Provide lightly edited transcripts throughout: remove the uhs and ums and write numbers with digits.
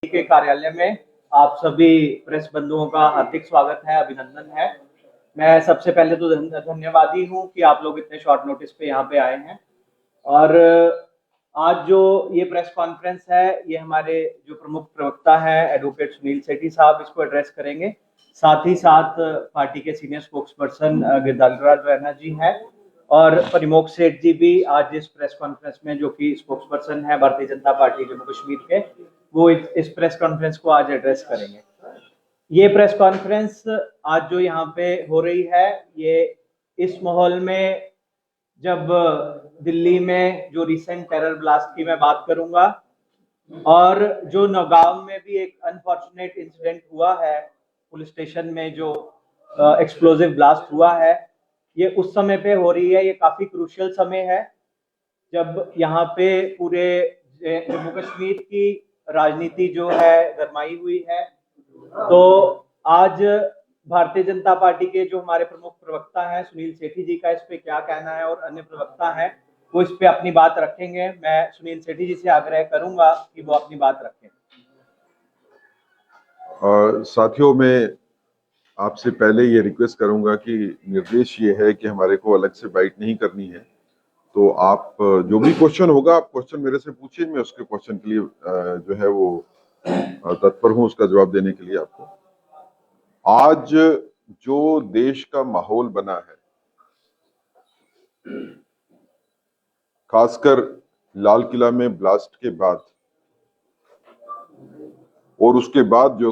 के कार्यालय में आप सभी प्रेस बंधुओं का हार्दिक स्वागत है, अभिनंदन है। मैं सबसे पहले तो धन्यवादी हूँ कि आप लोग इतने शॉर्ट नोटिस पे यहाँ पे आए हैं। और आज जो ये प्रेस कॉन्फ्रेंस है, ये हमारे जो प्रमुख प्रवक्ता है एडवोकेट सुनील सेठी साहब इसको एड्रेस करेंगे। साथ ही साथ पार्टी के senior spokesperson Girdharilal Raina ji हैं और परिमोक्ष सेठ जी भी आज इस प्रेस कॉन्फ्रेंस में, जो कि स्पोक्स पर्सन है भारतीय जनता पार्टी जम्मू कश्मीर के, वो इस प्रेस कॉन्फ्रेंस को आज एड्रेस करेंगे। ये प्रेस कॉन्फ्रेंस आज जो यहाँ पे हो रही है, ये इस माहौल में जब दिल्ली में जो रिसेंट टेरर ब्लास्ट की मैं बात करूंगा और जो नौगांव में भी एक अनफॉर्चुनेट इंसिडेंट हुआ है, पुलिस स्टेशन में जो एक्सप्लोजिव ब्लास्ट हुआ है, ये उस समय पे हो रही है। ये काफी क्रूशियल समय है जब यहाँ पे पूरे जम्मू कश्मीर की राजनीति जो है गरमाई हुई है। तो आज भारतीय जनता पार्टी के जो हमारे प्रमुख प्रवक्ता हैं सुनील सेठी जी का इस पे क्या कहना है और अन्य प्रवक्ता हैं वो इस पे अपनी बात रखेंगे। मैं सुनील सेठी जी से आग्रह करूंगा कि वो अपनी बात रखें। साथियों, मैं आपसे पहले ये रिक्वेस्ट करूंगा कि निर्देश ये है कि हमारे को अलग से बाइट नहीं करनी है, तो आप जो भी क्वेश्चन होगा आप क्वेश्चन मेरे से पूछिए, मैं उसके क्वेश्चन के लिए जो है वो तत्पर हूं उसका जवाब देने के लिए। आपको आज जो देश का माहौल बना है, खासकर लाल किला में ब्लास्ट के बाद और उसके बाद जो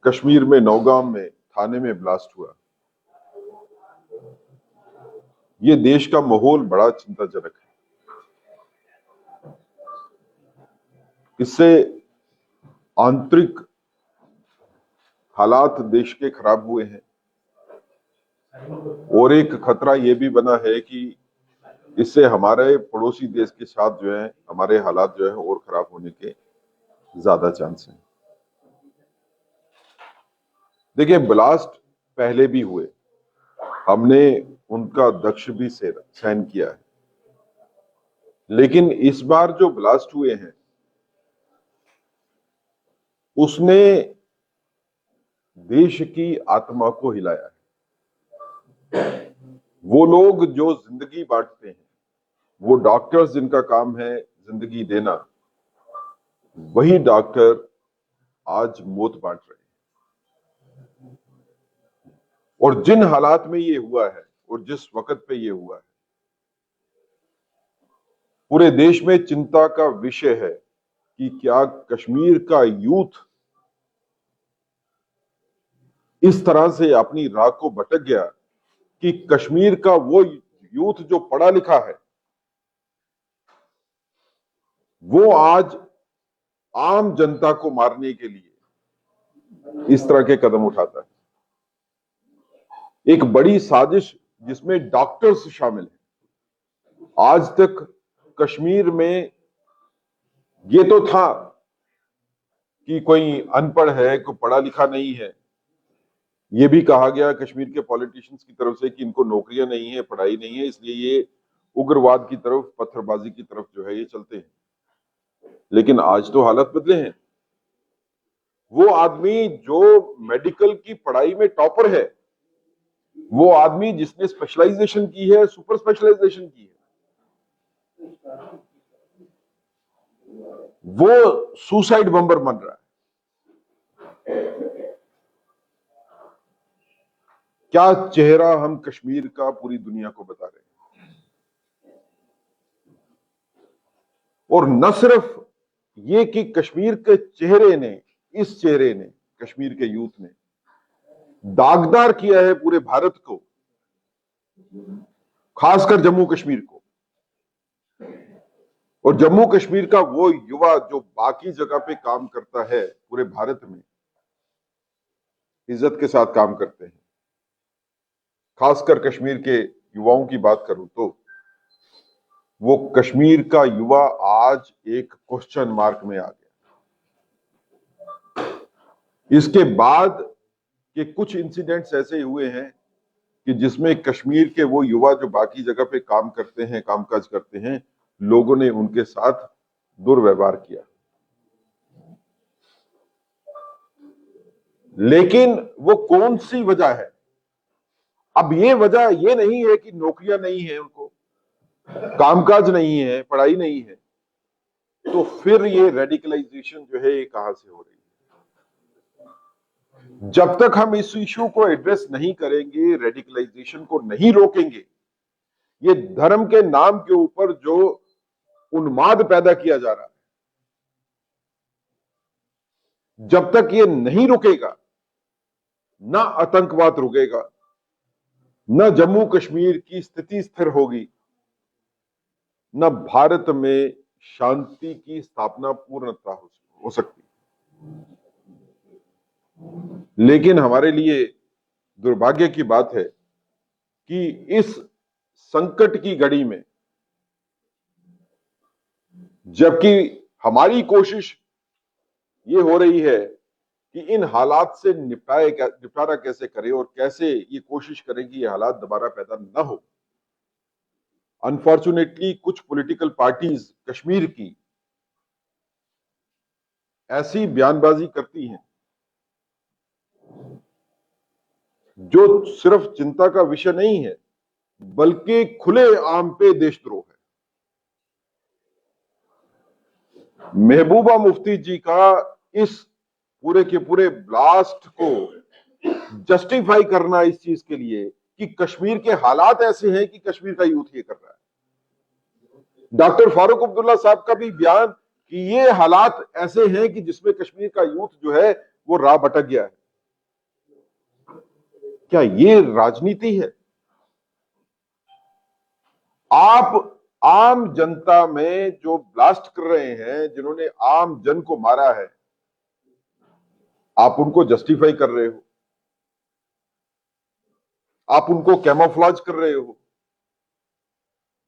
कश्मीर में नौगांव में थाने में ब्लास्ट हुआ, ये देश का माहौल बड़ा चिंताजनक है। इससे आंतरिक हालात देश के खराब हुए हैं और एक खतरा यह भी बना है कि इससे हमारे पड़ोसी देश के साथ जो है हमारे हालात जो है और खराब होने के ज्यादा चांस हैं। देखिए, ब्लास्ट पहले भी हुए, हमने उनका दक्ष भी सहन किया है, लेकिन इस बार जो ब्लास्ट हुए हैं उसने देश की आत्मा को हिलाया है। वो लोग जो जिंदगी बांटते हैं, वो डॉक्टर्स जिनका काम है जिंदगी देना, वही डॉक्टर आज मौत बांट रहे हैं। और जिन हालात में ये हुआ है और जिस वक्त पे ये हुआ है, पूरे देश में चिंता का विषय है कि क्या कश्मीर का यूथ इस तरह से अपनी राह को भटक गया कि कश्मीर का वो यूथ जो पढ़ा लिखा है वो आज आम जनता को मारने के लिए इस तरह के कदम उठाता है। एक बड़ी साजिश जिसमें डॉक्टर्स शामिल हैं। आज तक कश्मीर में ये तो था कि कोई अनपढ़ है, कोई पढ़ा लिखा नहीं है। ये भी कहा गया कश्मीर के पॉलिटिशियंस की तरफ से कि इनको नौकरियां नहीं है, पढ़ाई नहीं है, इसलिए ये उग्रवाद की तरफ, पत्थरबाजी की तरफ जो है ये चलते हैं। लेकिन आज तो हालत बदले हैं। वो आदमी जो मेडिकल की पढ़ाई में टॉपर है, वो आदमी जिसने स्पेशलाइजेशन की है, सुपर स्पेशलाइजेशन की है, वो सुसाइड बम्बर बन रहा है। क्या चेहरा हम कश्मीर का पूरी दुनिया को बता रहे हैं। और न सिर्फ ये कि कश्मीर के चेहरे ने, इस चेहरे ने, कश्मीर के यूथ ने दागदार किया है पूरे भारत को, खासकर जम्मू कश्मीर को। और जम्मू कश्मीर का वो युवा जो बाकी जगह पे काम करता है, पूरे भारत में इज्जत के साथ काम करते हैं। खासकर कश्मीर के युवाओं की बात करूं तो वो कश्मीर का युवा आज एक क्वेश्चन मार्क में आ गया। इसके बाद के कुछ इंसिडेंट्स ऐसे हुए हैं कि जिसमें कश्मीर के वो युवा जो बाकी जगह पे काम करते हैं, कामकाज करते हैं, लोगों ने उनके साथ दुर्व्यवहार किया। लेकिन वो कौन सी वजह है? अब ये वजह ये नहीं है कि नौकरियां नहीं है, उनको कामकाज नहीं है, पढ़ाई नहीं है, तो फिर ये रेडिकलाइजेशन जो है ये कहां से हो रही है? जब तक हम इस इशू को एड्रेस नहीं करेंगे, रेडिकलाइजेशन को नहीं रोकेंगे, ये धर्म के नाम के ऊपर जो उन्माद पैदा किया जा रहा है, जब तक ये नहीं रुकेगा, ना आतंकवाद रुकेगा, न जम्मू कश्मीर की स्थिति स्थिर होगी, न भारत में शांति की स्थापना पूर्णतः हो सकती। लेकिन हमारे लिए दुर्भाग्य की बात है कि इस संकट की घड़ी में, जबकि हमारी कोशिश ये हो रही है कि इन हालात से निपटारा कैसे करें और कैसे ये कोशिश करें कि ये हालात दोबारा पैदा न हो, अनफॉर्चुनेटली कुछ पॉलिटिकल पार्टीज कश्मीर की ऐसी बयानबाजी करती हैं जो सिर्फ चिंता का विषय नहीं है, बल्कि खुले आम पे देशद्रोह है। महबूबा मुफ्ती जी का इस पूरे के पूरे ब्लास्ट को जस्टिफाई करना इस चीज के लिए कि कश्मीर के हालात ऐसे हैं कि कश्मीर का यूथ ये कर रहा है। डॉक्टर फारूक अब्दुल्ला साहब का भी बयान कि ये हालात ऐसे हैं कि जिसमें कश्मीर का यूथ जो है वो राह भटक गया है। क्या ये राजनीति है? आप आम जनता में जो ब्लास्ट कर रहे हैं, जिन्होंने आम जन को मारा है, आप उनको जस्टिफाई कर रहे हो, आप उनको कैमोफ्लेज कर रहे हो,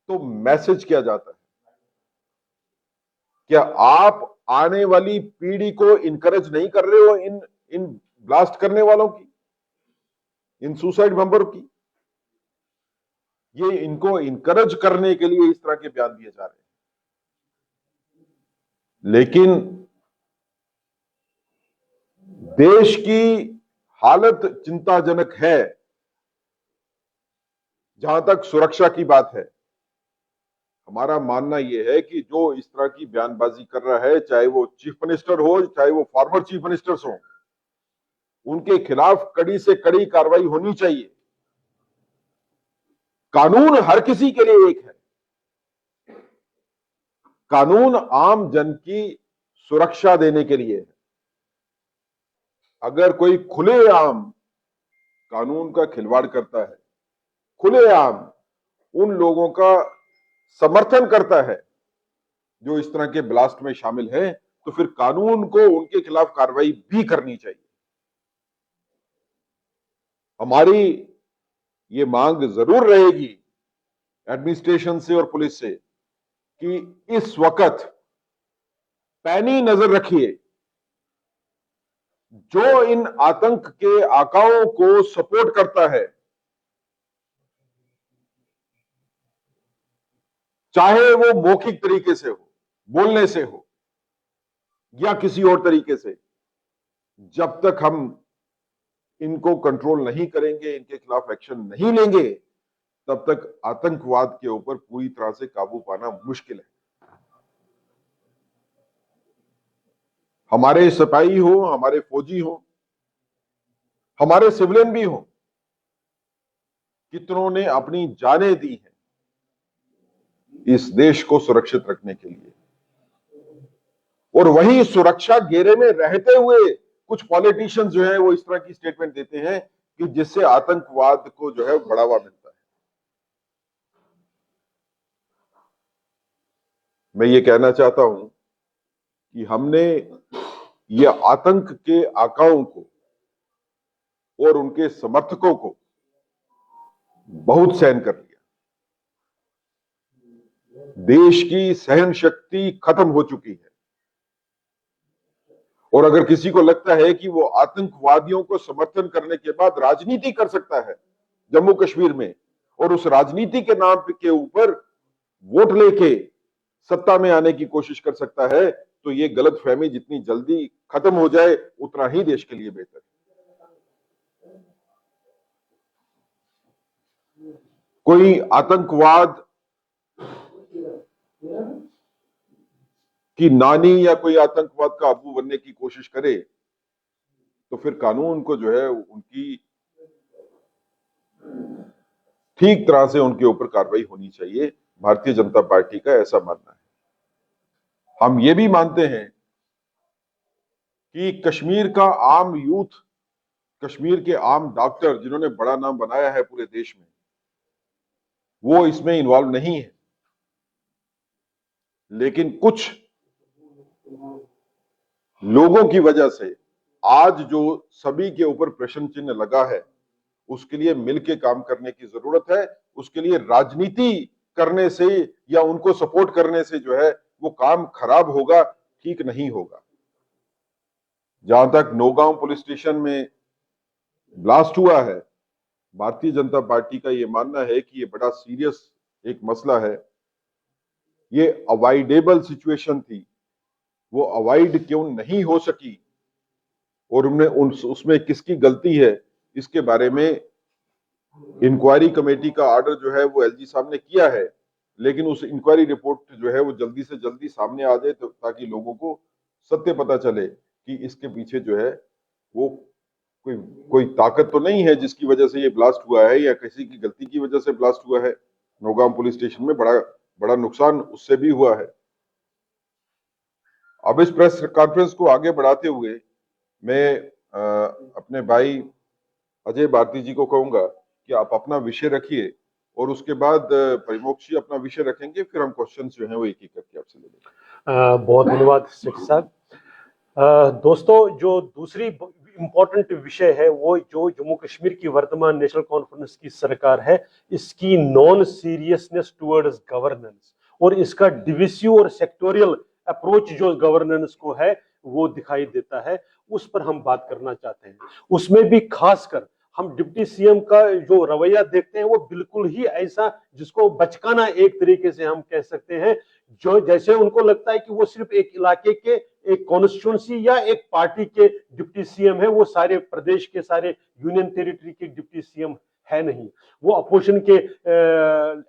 तो मैसेज क्या जाता है? क्या आप आने वाली पीढ़ी को इनकरेज नहीं कर रहे हो इन ब्लास्ट करने वालों की, इन सुसाइड बम्बर की? ये इनको इनकरेज करने के लिए इस तरह के बयान दिए जा रहे हैं। लेकिन देश की हालत चिंताजनक है। जहां तक सुरक्षा की बात है, हमारा मानना यह है कि जो इस तरह की बयानबाजी कर रहा है, चाहे वो चीफ मिनिस्टर हो, चाहे वो फॉर्मर चीफ मिनिस्टर्स हो, उनके खिलाफ कड़ी से कड़ी कार्रवाई होनी चाहिए। कानून हर किसी के लिए एक है। कानून आम जन की सुरक्षा देने के लिए है। अगर कोई खुलेआम कानून का खिलवाड़ करता है, खुलेआम उन लोगों का समर्थन करता है जो इस तरह के ब्लास्ट में शामिल हैं, तो फिर कानून को उनके खिलाफ कार्रवाई भी करनी चाहिए। हमारी ये मांग जरूर रहेगी एडमिनिस्ट्रेशन से और पुलिस से कि इस वक्त पैनी नजर रखिए। जो इन आतंक के आकाओं को सपोर्ट करता है, चाहे वो मौखिक तरीके से हो, बोलने से हो, या किसी और तरीके से, जब तक हम इनको कंट्रोल नहीं करेंगे, इनके खिलाफ एक्शन नहीं लेंगे, तब तक आतंकवाद के ऊपर पूरी तरह से काबू पाना मुश्किल है। हमारे सिपाही हो, हमारे फौजी हो, हमारे सिविलियन भी हो, कितनों ने अपनी जानें दी हैं इस देश को सुरक्षित रखने के लिए। और वही सुरक्षा घेरे में रहते हुए कुछ पॉलिटिशियंस जो है वो इस तरह की स्टेटमेंट देते हैं कि जिससे आतंकवाद को जो है बढ़ावा मिलता है। मैं ये कहना चाहता हूं कि हमने ये आतंक के आकाओं को और उनके समर्थकों को बहुत सहन कर लिया। देश की सहन शक्ति खत्म हो चुकी है। और अगर किसी को लगता है कि वो आतंकवादियों को समर्थन करने के बाद राजनीति कर सकता है जम्मू कश्मीर में, और उस राजनीति के नाम के ऊपर वोट लेके सत्ता में आने की कोशिश कर सकता है, तो ये गलतफहमी जितनी जल्दी खत्म हो जाए उतना ही देश के लिए बेहतर है। कोई आतंकवाद की नानी या कोई आतंकवाद का अबू बनने की कोशिश करे तो फिर कानून को जो है उनकी ठीक तरह से उनके ऊपर कार्रवाई होनी चाहिए। भारतीय जनता पार्टी का ऐसा मानना है। हम ये भी मानते हैं कि कश्मीर का आम यूथ, कश्मीर के आम डॉक्टर जिन्होंने बड़ा नाम बनाया है पूरे देश में, वो इसमें इन्वॉल्व नहीं है। लेकिन कुछ लोगों की वजह से आज जो सभी के ऊपर प्रश्न चिन्ह लगा है, उसके लिए मिलकर काम करने की जरूरत है। उसके लिए राजनीति करने से या उनको सपोर्ट करने से जो है वो काम खराब होगा, ठीक नहीं होगा। जहां तक नौगांव पुलिस स्टेशन में ब्लास्ट हुआ है, भारतीय जनता पार्टी का ये मानना है कि ये बड़ा सीरियस एक मसला है। ये अवॉइडेबल सिचुएशन थी, वो अवॉइड क्यों नहीं हो सकी और उसमें किसकी गलती है, इसके बारे में इंक्वायरी कमेटी का ऑर्डर जो है वो एलजी साहब ने किया है। लेकिन उस इंक्वायरी रिपोर्ट जो है वो जल्दी से जल्दी सामने आ जाए तो ताकि लोगों को सत्य पता चले कि इसके पीछे जो है वो कोई ताकत तो नहीं है जिसकी वजह से ये ब्लास्ट हुआ है या किसी की गलती की वजह से ब्लास्ट हुआ है। नौगांव पुलिस स्टेशन में बड़ा नुकसान उससे भी हुआ है। अब इस प्रेस कॉन्फ्रेंस को आगे बढ़ाते हुए मैं अपने भाई अजय भारती जी को कहूंगा कि आप अपना विषय रखिए और उसके बाद परिमोक्ष जी अपना विषय रखेंगे, फिर हम क्वेश्चन जो हैं वो एक एक करके आपसे ले लेंगे। बहुत धन्यवाद सेठ साहब। दोस्तों, जो दूसरी इम्पोर्टेंट विषय है वो जो जम्मू कश्मीर की वर्तमान नेशनल कॉन्फ्रेंस की सरकार है, इसकी नॉन सीरियसनेस टुवर्ड्स गवर्नेंस और इसका डिविसिव और सेक्टोरियल अप्रोच जो गवर्नेंस को है वो दिखाई देता है, उस पर हम बात करना चाहते हैं। उसमें भी खासकर हम डिप्टी सीएम का जो रवैया देखते हैं वो बिल्कुल ही ऐसा जिसको बचकाना एक तरीके से हम कह सकते हैं, जो जैसे उनको लगता है कि वो सिर्फ एक इलाके के, एक कॉन्स्टिट्यूंसी या एक पार्टी के डिप्टी सीएम है, वो सारे प्रदेश के, सारे यूनियन टेरिटरी के डिप्टी सीएम है नहीं। वो अपोजिशन के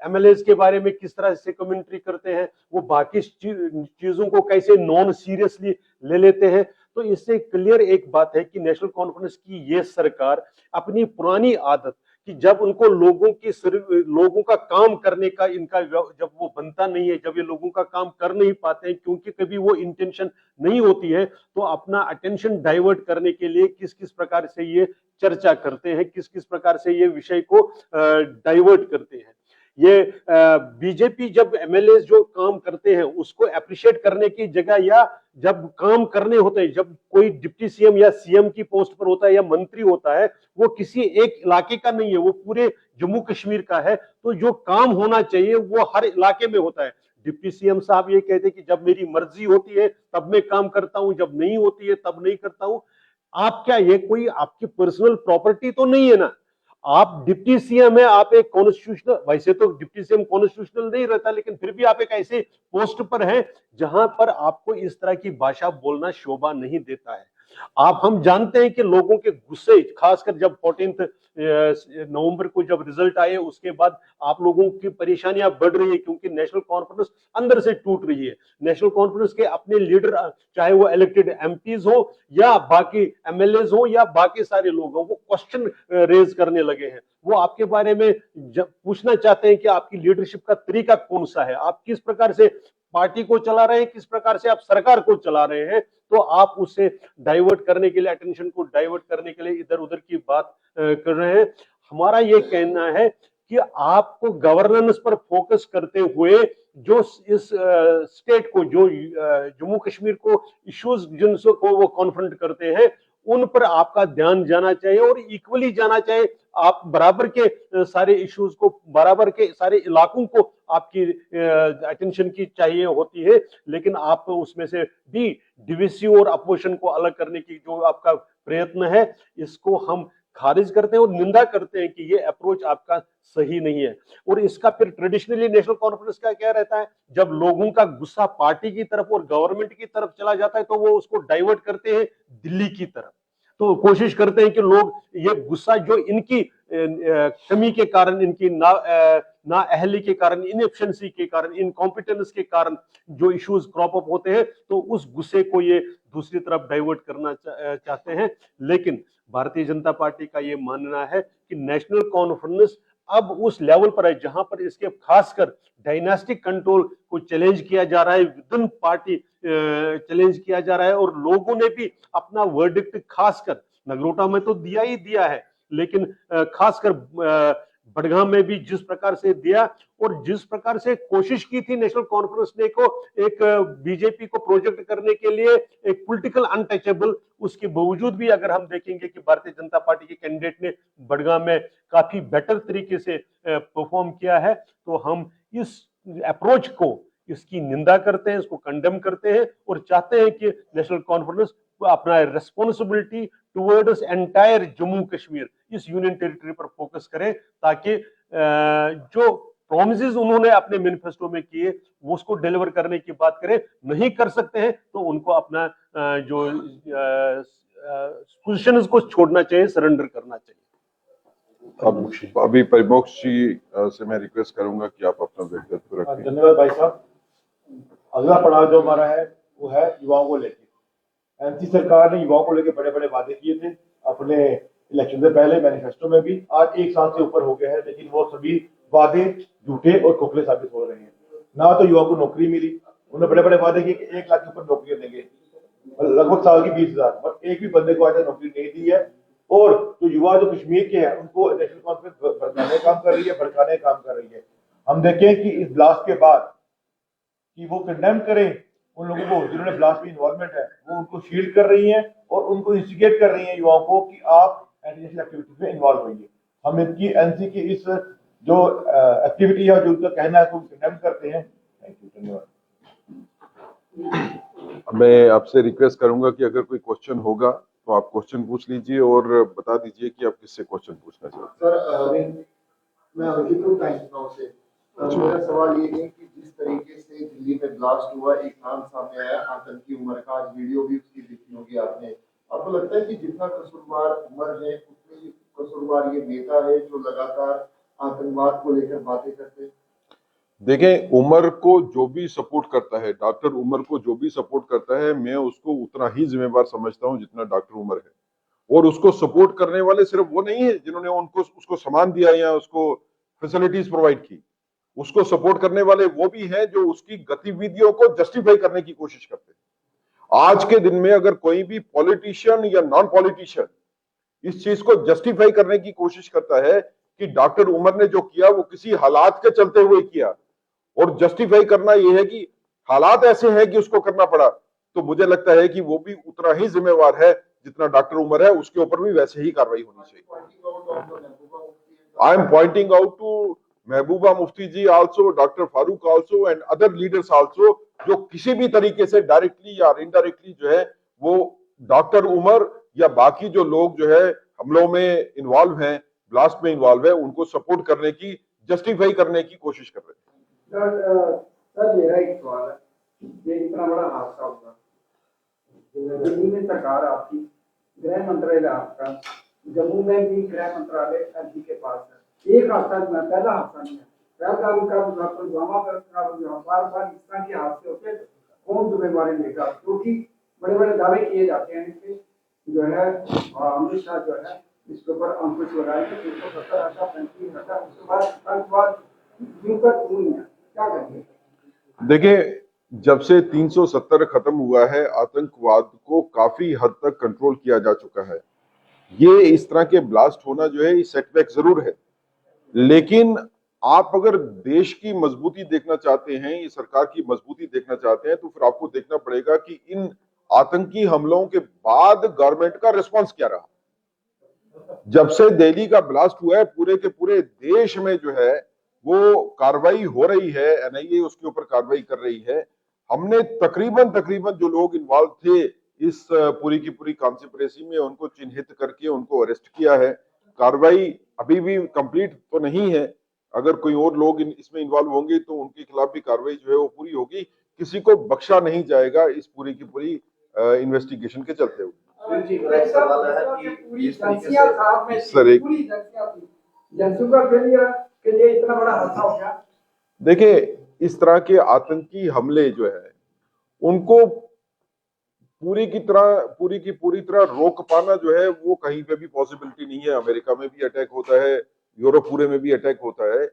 एमएलएस के बारे में किस तरह से कमेंट्री करते हैं, वो बाकी चीजों को कैसे नॉन सीरियसली ले लेते हैं। तो इससे क्लियर एक बात है कि नेशनल कॉन्फ्रेंस की ये सरकार अपनी पुरानी आदत कि जब उनको लोगों का काम करने का इनका जब वो बनता नहीं है, जब ये लोगों का काम कर नहीं पाते हैं क्योंकि कभी वो इंटेंशन नहीं होती है, तो अपना अटेंशन डाइवर्ट करने के लिए किस किस प्रकार से ये चर्चा करते हैं, किस किस प्रकार से ये विषय को डाइवर्ट करते हैं। ये बीजेपी जब एमएलए जो काम करते हैं उसको अप्रिशिएट करने की जगह, या जब काम करने होते हैं, जब कोई डिप्टी सीएम या सीएम की पोस्ट पर होता है या मंत्री होता है, वो किसी एक इलाके का नहीं है, वो पूरे जम्मू कश्मीर का है। तो जो काम होना चाहिए वो हर इलाके में होता है। डिप्टी सीएम साहब ये कहते हैं कि जब मेरी मर्जी होती है तब मैं काम करता हूं, जब नहीं होती है तब नहीं करता हूं। आप क्या, ये कोई आपकी पर्सनल प्रॉपर्टी तो नहीं है ना? आप डिप्टी सीएम है, आप एक कॉन्स्टिट्यूशनल, वैसे तो डिप्टी सीएम कॉन्स्टिट्यूशनल नहीं रहता, लेकिन फिर भी आप एक ऐसे पोस्ट पर हैं जहां पर आपको इस तरह की भाषा बोलना शोभा नहीं देता है। हम जानते हैं कि लोगों के गुस्से, खासकर जब 14 नवंबर को जब रिजल्ट आए उसके बाद आप लोगों की परेशानियां बढ़ रही है, क्योंकि नेशनल कॉन्फ्रेंस अंदर से टूट रही है। नेशनल कॉन्फ्रेंस के अपने लीडर, चाहे वो इलेक्टेड एमपीज हो या बाकी एमएलएज हो या बाकी सारे लोग हो, वो क्वेश्चन रेज करने लगे हैं। वो आपके बारे में पूछना चाहते हैं कि आपकी लीडरशिप का तरीका कौन सा है, आप किस प्रकार से पार्टी को चला रहे हैं, किस प्रकार से आप सरकार को चला रहे हैं। तो आप उससे डाइवर्ट करने के लिए, अटेंशन को डाइवर्ट करने के लिए इधर उधर की बात कर रहे हैं। हमारा ये कहना है कि आपको गवर्नेंस पर फोकस करते हुए जो इस स्टेट को, जो जम्मू कश्मीर को इश्यूज जिनको वो कॉन्फ्रंट करते हैं, उन पर आपका ध्यान जाना चाहिए और इक्वली जाना चाहिए। आप बराबर के सारे इश्यूज को, बराबर के सारे इलाकों को आपकी अटेंशन की चाहिए होती है, लेकिन आप उसमें से भी डिविसिव और अपोजिशन को अलग करने की जो आपका प्रयत्न है, इसको हम खारिज करते हैं और निंदा करते हैं कि ये अप्रोच आपका सही नहीं है। और इसका फिर ट्रेडिशनली नेशनल कॉन्फ्रेंस का क्या रहता है, जब लोगों का गुस्सा पार्टी की तरफ और गवर्नमेंट की तरफ चला जाता है तो वो उसको डाइवर्ट करते हैं दिल्ली की तरफ। तो कोशिश करते हैं कि लोग ये गुस्सा जो इनकी कमी के कारण, इनकी ना अहली के कारण, इनएफिशिएंसी के कारण, इनकॉम्पिटेंस के कारण जो इश्यूज क्रॉप अप होते हैं, तो उस गुस्से को ये दूसरी तरफ डाइवर्ट करना चाहते हैं। लेकिन भारतीय जनता पार्टी का ये मानना है कि नेशनल कॉन्फ्रेंस अब उस लेवल पर है जहां पर इसके खासकर डायनास्टिक कंट्रोल को चैलेंज किया जा रहा है, विद इन पार्टी चैलेंज किया जा रहा है, और लोगों ने भी अपना वर्डिक्ट खासकर नगरोटा में तो दिया ही दिया है, लेकिन खासकर बड़गाम में भी जिस प्रकार से दिया और जिस प्रकार से कोशिश की थी नेशनल कॉन्फ्रेंस ने को एक बीजेपी को प्रोजेक्ट करने के लिए एक पॉलिटिकल अनटचेबल, उसके बावजूद भी अगर हम देखेंगे कि भारतीय जनता पार्टी के कैंडिडेट ने बड़गाम में काफी बेटर तरीके से परफॉर्म किया है, तो हम इस अप्रोच को, इसकी निंदा करते हैं, इसको कंडेम करते हैं और चाहते हैं कि नेशनल कॉन्फ्रेंस अपना responsibility towards entire Jammu Kashmir, इस यूनियन टेरिटरी पर फोकस करें, ताकि जो प्रॉमिसेस उन्होंने अपने मैनिफेस्टो में किए वो उसको डिलीवर करने की बात करें। नहीं कर सकते हैं तो उनको अपना जो पोजीशन को छोड़ना चाहिए, सरेंडर करना चाहिए। अब अभी परिमोक्ष जी से मैं रिक्वेस्ट करूंगा कि आप अपना व्यक्तित्व रखें। धन्यवाद भाई साहब। अगला पड़ाव जो हमारा है वो है युवाओं को लेके। एनसी सरकार ने युवाओं को लेके बड़े बड़े वादे किए थे अपने इलेक्शन से पहले, मैनिफेस्टो में भी। आज 1 साल से ऊपर हो गया है, लेकिन वो सभी वादे झूठे और खोखले साबित हो रहे हैं। ना तो युवाओं को नौकरी मिली, उन्होंने बड़े बड़े वादे किए कि 1 लाख के ऊपर नौकरियां देंगे, लगभग साल की 20,000, पर एक भी बंदे को आज नौकरी नहीं दी है। और जो युवा जो कश्मीर के हैं उनको नेशनल कॉन्फ्रेंस भड़काने काम कर रही है, भड़काने काम कर रही है। हम देखें कि इस ब्लास्ट के बाद कि वो कंडेम करें उन लोगों को जिन्होंने ब्लास्ट में इन्वॉल्वमेंट है, वो उनको शील्ड कर रही हैं और उनको इंस्टिगेट कर रही हैं युवाओं को कि आप एंटी एक्टिविटीज में इन्वॉल्व होइए। हम इनकी एनसी की इस जो एक्टिविटी है, जो उनका कहना है, तो कंडेम करते हैं। थैंक यू, धन्यवाद। मैं आपसे रिक्वेस्ट करूंगा कि अगर कोई क्वेश्चन होगा तो आप क्वेश्चन पूछ लीजिए और बता दीजिए कि आप किससे क्वेश्चन पूछना चाहते हैं। सर, मैं हकीकत टाइम्स नाउ से मेरा सवाल ये है कि जिस तरीके से दिल्ली में ब्लास्ट हुआ, एक नाम सामने आया आतंकी उमर का, आज वीडियो भी उसकी देखी होगी आपने। आपको लगता है कि जितना कसूरवार उमर है उतनी कसूरवार ये नेता है जो लगातार आतंकवाद को लेकर बातें करते हैं? देखें, उमर को जो भी सपोर्ट करता है, डॉक्टर उमर को जो भी सपोर्ट करता है, मैं उसको उतना ही जिम्मेवार समझता हूं जितना डॉक्टर उमर है। और उसको सपोर्ट करने वाले सिर्फ वो नहीं है जिन्होंने उसको सामान दिया या उसको फैसिलिटीज प्रोवाइड की। उसको सपोर्ट करने वाले वो भी हैं जो उसकी गतिविधियों को जस्टिफाई करने की कोशिश करते हैं। आज के दिन में अगर कोई भी पॉलिटिशियन या नॉन पॉलिटिशियन इस चीज को जस्टिफाई करने की कोशिश करता है कि डॉक्टर उमर ने जो किया वो किसी हालात के चलते हुए किया, और जस्टिफाई करना यह है कि हालात ऐसे हैं कि उसको करना पड़ा, तो मुझे लगता है कि वो भी उतना ही जिम्मेवार है जितना डॉक्टर उमर है। उसके ऊपर भी वैसे ही कार्रवाई होनी चाहिए। I am pointing out to Mehbooba Mufti ji also, doctor Farooq also and other leaders also, जो किसी भी तरीके से डायरेक्टली या इनडायरेक्टली जो है वो डॉक्टर उमर या बाकी जो लोग जो है हमलों में इन्वॉल्व हैं, ब्लास्ट में इन्वॉल्व है, उनको सपोर्ट करने की, जस्टिफाई करने की कोशिश कर रहे हैं। सर मेरा एक सवाल है, ये इतना बड़ा हादसा हुआ, दिल्ली में सरकार आपकी, गृह मंत्रालय आपका, जम्मू में भी गृह मंत्रालय एमपी के पास है। एक हादसा पहला हादसा नहीं है, पहलगाम का पुलवामा का बार बार इस तरह के हादसे होते हैं, कौन जिम्मेवारी लेगा? क्योंकि बड़े बड़े दावे किए जाते हैं कि जो है अमित शाह जो है इसके ऊपर अंकुश लगाएंगे, 370 हटा, 35 हटा, उसके बाद आतंकवाद क्या करेंगे? देखिए, जब से 370 खत्म हुआ है, आतंकवाद को काफी हद तक कंट्रोल किया जा चुका है। ये इस तरह के ब्लास्ट होना जो है ये सेटबैक जरूर है, लेकिन आप अगर देश की मजबूती देखना चाहते हैं, ये सरकार की मजबूती देखना चाहते हैं, तो फिर आपको देखना पड़ेगा कि इन आतंकी हमलों के बाद गवर्नमेंट का रिस्पांस क्या रहा। जब से दिल्ली का ब्लास्ट हुआ है, पूरे के पूरे देश में जो है वो कार्रवाई हो रही है, एनआईए उसके ऊपर कार्रवाई कर रही है। हमने तकरीबन जो लोग इन्वॉल्व थे इस पूरी की पूरी कॉन्स्पिरेसी में, उनको चिन्हित करके उनको अरेस्ट किया है। कार्रवाई अभी भी कंप्लीट तो नहीं है, अगर कोई और लोग इसमें इन्वॉल्व होंगे तो उनके खिलाफ भी कार्रवाई जो है वो पूरी होगी। किसी को बख्शा नहीं जाएगा इस पूरी की पूरी इन्वेस्टिगेशन के चलते हुए। जी, मेरा एक सवाल है कि पूरी जिस तरीके एजेंसियां से साथ में सर, थी, एक- पूरी एजेंसियां थी, एजेंसियों का फेलियर कि ये इतना बड़ा हादसा हो गया। देखिए, इस तरह के आतंकी हमले जो है उनको पूरी की पूरी तरह रोक पाना जो है वो कहीं पे भी पॉसिबिलिटी नहीं है। अमेरिका में भी अटैक होता है, यूरोप पूरे में भी अटैक होता है।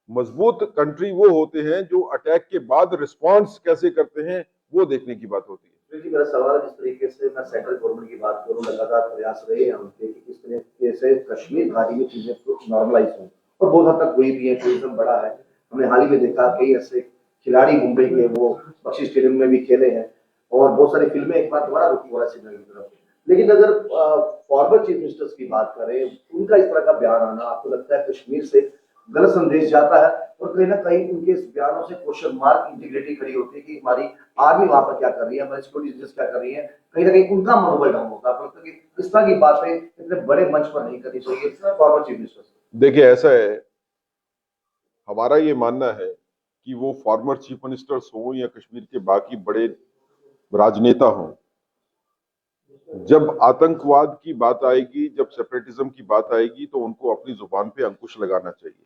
मजबूत कंट्री वो होते हैं जो अटैक के बाद रिस्पॉन्स कैसे करते हैं वो देखने की बात होती है। जी, मेरा सवाल है जिस तरीके से मैं सेंट्रल गवर्नमेंट की बात करूं, लगातार प्रयास रहे हैं उनके कि किस तरीके से कश्मीर घाटी में चीजें नॉर्मलाइज हों और बहुत हद तक हुई भी है, टूरिज्म बढ़ा है। हमने हाल ही में देखा कई ऐसे खिलाड़ी मुंबई के वो बख्शी स्टेडियम में भी खेले हैं और बहुत सारी फिल्में एक बार दोबारा रुकी हो रहा है सिनेमा की तरफ। लेकिन अगर फॉरवर्ड चीफ मिनिस्टर्स की बात करें, उनका इस तरह का बयान आना, आपको लगता है कश्मीर से गलत संदेश जाता है और कहीं ना कहीं उनके इस बयानों से क्वेश्चन मार्क इंटीग्रिटी खड़ी होती है कि हमारी आर्मी वहां पर क्या कर रही है, हमारी सिक्योरिटी एजेंसी क्या कर रही है, कहीं ना कहीं उनका मनोबल डाउन होता है। आपको लगता है कि इस तरह की बातें इतने बड़े मंच पर नहीं करनी चाहिए फॉरवर्ड चीफ मिनिस्टर्स। देखिए, ऐसा है, हमारा ये मानना है कि वो फॉर्मर चीफ मिनिस्टर्स हों या कश्मीर के बाकी बड़े राजनेता हों, जब आतंकवाद की बात आएगी, जब सेपरेटिज्म की बात आएगी तो उनको अपनी जुबान पे अंकुश लगाना चाहिए।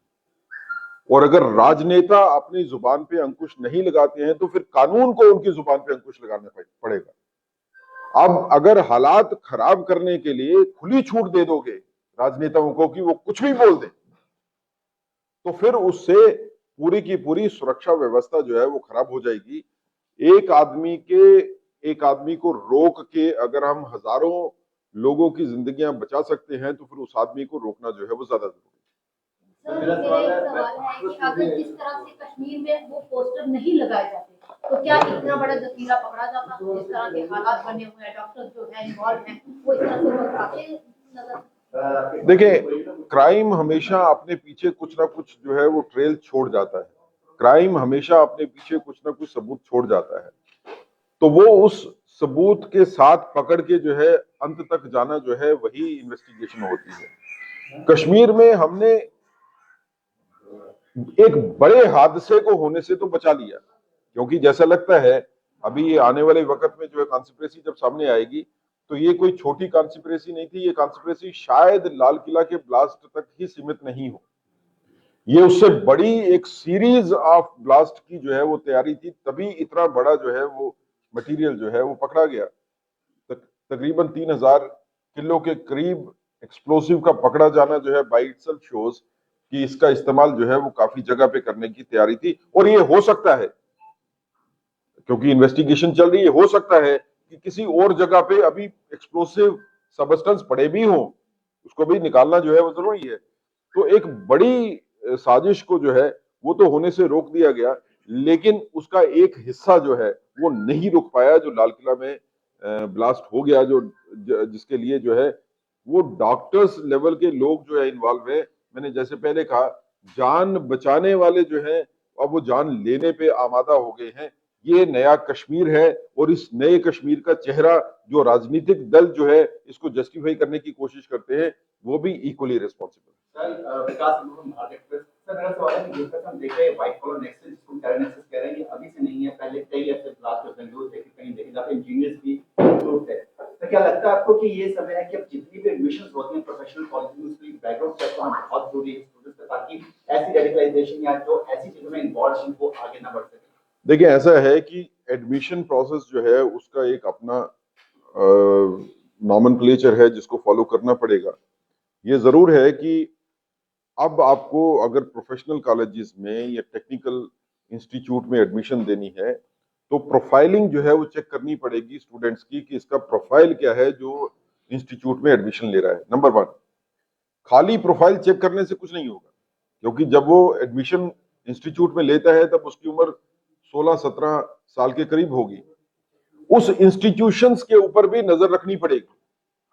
और अगर राजनेता अपनी जुबान पे अंकुश नहीं लगाते हैं तो फिर कानून को उनकी जुबान पे अंकुश लगाना पड़ेगा। अब अगर हालात खराब करने के लिए खुली छूट दे दोगे राजनेताओं को कि वो कुछ भी बोल दें, तो फिर उससे पूरी की पूरी सुरक्षा व्यवस्था जो है वो खराब हो जाएगी। एक आदमी को रोक के अगर हम हजारों लोगों की जिंदगियां बचा सकते हैं तो फिर उस आदमी को रोकना जो है वो ज्यादा जरूरी है। सर, मेरा एक सवाल है कि अगर जिस तरह से कश्मीर में वो पोस्टर नहीं लगाए जाते तो क्या इतना बड़ा जखीरा पकड़ा जाता? जिस तरह के हालात बने हुए हैं, डॉक्टर जो है इन्वॉल्व हैं, वो इस तरह से पकड़ाते नजर। देखिए, क्राइम हमेशा अपने पीछे कुछ ना कुछ जो है वो ट्रेल छोड़ जाता है। क्राइम हमेशा अपने पीछे कुछ ना कुछ सबूत छोड़ जाता है, तो वो उस सबूत के साथ पकड़ के जो है अंत तक जाना जो है वही इन्वेस्टिगेशन होती है। कश्मीर में हमने एक बड़े हादसे को होने से तो बचा लिया, क्योंकि जैसा लगता है अभी आने वाले वक्त में जो है कॉन्स्पिरेसी जब सामने आएगी तो ये कोई छोटी कॉन्स्पिरेसी नहीं थी। ये कॉन्स्पिरेसी शायद लाल किला के ब्लास्ट तक ही सीमित नहीं हो, ये उससे बड़ी एक सीरीज ऑफ ब्लास्ट की जो है वो तैयारी थी, तभी इतना बड़ा जो है वो मटेरियल जो है वो पकड़ा गया। तकरीबन 3000 किलो के करीब एक्सप्लोसिव का पकड़ा जाना जो है बाय इटसेल्फ शोज कि इसका इस्तेमाल जो है वो काफी जगह पे करने की तैयारी थी। और ये हो सकता है, क्योंकि इन्वेस्टिगेशन चल रही है, हो सकता है कि किसी और जगह पे अभी एक्सप्लोसिव सबस्टेंस पड़े भी हो, उसको भी निकालना जो है वो जरूरी है। तो एक बड़ी साजिश को जो है वो तो होने से रोक दिया गया, लेकिन उसका एक हिस्सा जो है वो नहीं रुक पाया, जो लाल किला में ब्लास्ट हो गया, जो जिसके लिए जो है वो डॉक्टर्स लेवल के लोग जो है इन्वॉल्व है। मैंने जैसे पहले कहा, जान बचाने वाले जो है अब वो जान लेने पे आमादा हो गए हैं। ये नया कश्मीर है और इस नए कश्मीर का चेहरा जो राजनीतिक दल जो है इसको जस्टिफाई करने की कोशिश करते हैं वो भी इक्वली रिस्पॉन्सिबल। सर, विकास भारत एक्सप्रेस सर, मेरा सवाल है कि जिस तरह हम देख रहे हैं व्हाइट कॉलर नेक्सस, जिसको टेरर नेक्सस कह रहे हैं, ये अभी से नहीं है, पहले कई ऐसे ब्लास्ट होते हैं, न्यूज़ देखे कहीं देखे जाते हैं, इंजीनियर्स भी इंक्लूड है। तो क्या लगता है आपको कि ये समय है कि अब जितनी भी एडमिशंस होती हैं प्रोफेशनल कॉलेज में, उसकी बैकग्राउंड चेक होना बहुत जरूरी है स्टूडेंट्स का, ताकि ऐसी रेडिकलाइजेशन या जो ऐसी चीजों में इन्वॉल्व हैं वो आगे ना बढ़ सके? देखिए, ऐसा है कि एडमिशन प्रोसेस जो है उसका एक अपना नॉमेनक्लेचर है जिसको फॉलो करना पड़ेगा। ये जरूर है कि अब आपको अगर प्रोफेशनल कॉलेजेस में या टेक्निकल इंस्टीट्यूट में एडमिशन देनी है तो प्रोफाइलिंग जो है वो चेक करनी पड़ेगी स्टूडेंट्स की कि इसका प्रोफाइल क्या है जो इंस्टीट्यूट में एडमिशन ले रहा है। नंबर 1, खाली प्रोफाइल चेक करने से कुछ नहीं होगा, क्योंकि जब वो एडमिशन इंस्टीट्यूट में लेता है तब उसकी उम्र 16-17 साल के करीब होगी। उस इंस्टीट्यूशंस के ऊपर भी नजर रखनी पड़ेगी।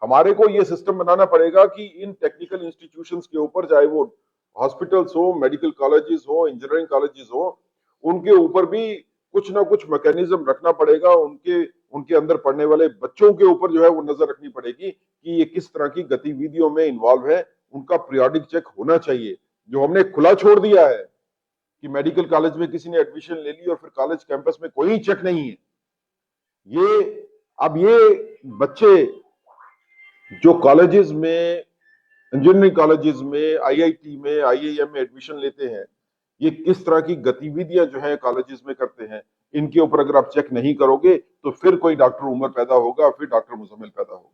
हमारे को ये सिस्टम बनाना पड़ेगा कि इन टेक्निकल इंस्टीट्यूशंस के ऊपर, चाहे वो हॉस्पिटल्स हो, मेडिकल कॉलेजेस हो, इंजीनियरिंग कॉलेजेस हो, उनके ऊपर भी कुछ ना कुछ मैकेनिज्म रखना पड़ेगा। उनके अंदर पढ़ने वाले बच्चों के ऊपर जो है वो नजर रखनी पड़ेगी कि ये किस तरह की गतिविधियों में इन्वॉल्व है, उनका पीरियोडिक चेक होना चाहिए। जो हमने खुला छोड़ दिया है कि मेडिकल कॉलेज में किसी ने एडमिशन ले ली और फिर कॉलेज कैंपस में कोई चेक नहीं है, ये बच्चे जो कॉलेजेस में, इंजीनियरिंग कॉलेजेस में, आईआईटी में, आईआईएम में एडमिशन लेते हैं, ये किस तरह की गतिविधियां जो है कॉलेजेस में करते हैं, इनके ऊपर अगर आप चेक नहीं करोगे तो फिर कोई डॉक्टर उमर पैदा होगा, फिर डॉक्टर मुजम्मिल पैदा होगा।